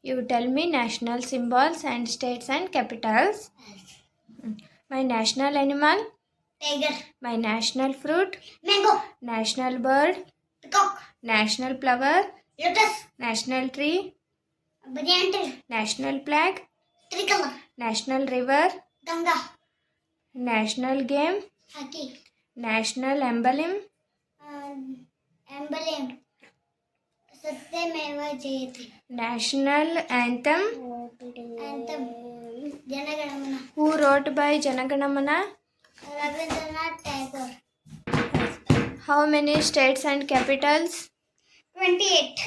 You tell me national symbols and states and capitals. My national animal. Tiger. My national fruit. Mango. National bird. Peacock. National flower. Lotus. National tree. Banyan tree. National flag. Tricolor. National river. Ganga. National game. Hockey. National emblem. Emblem. Satyameva Jayate. National anthem. Anthem. Janaganamana. Who wrote by Janaganamana? Rabindranath Tagore. How many states and capitals? 28.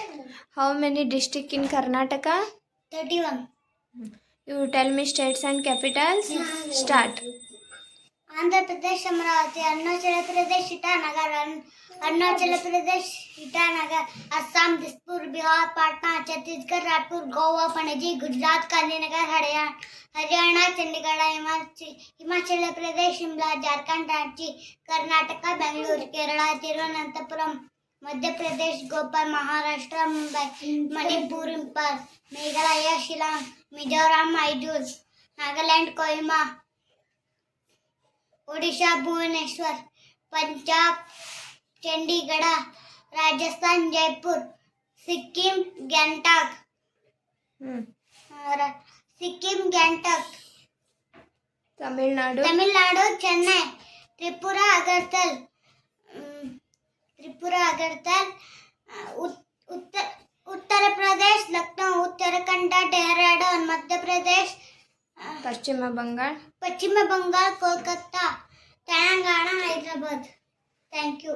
How many districts in Karnataka? 31. You tell me states and capitals. Start. Andhra Pradesh Amravati, Arunachal Pradesh Itanagar, Arunachal Pradesh Itanagar, Assam Dispur, Bihar Patna, Chhattisgarh Raipur, Goa Panaji, Gujarat Gandhinagar, Haryana Chandigarh, Himachal Pradesh Shimla, Jharkhand Ranchi, Karnataka Bengaluru, Kerala Thiruvananthapuram, Madhya Pradesh Bhopal, Maharashtra Mumbai, Manipur Imphal, Meghalaya Shillong, Mizoram Aizawl, Nagaland Kohima, Odisha Bhubaneswar, Punjab Chandigarh, Rajasthan Jaipur, Sikkim Gangtok, Tamil Nadu Chennai, Tripura अगरतल, Uttar Pradesh Lucknow, Uttarakhand Dehradun, Madhya Pradesh Paschim Bengal Kolkata, Telangana Hyderabad. Thank you.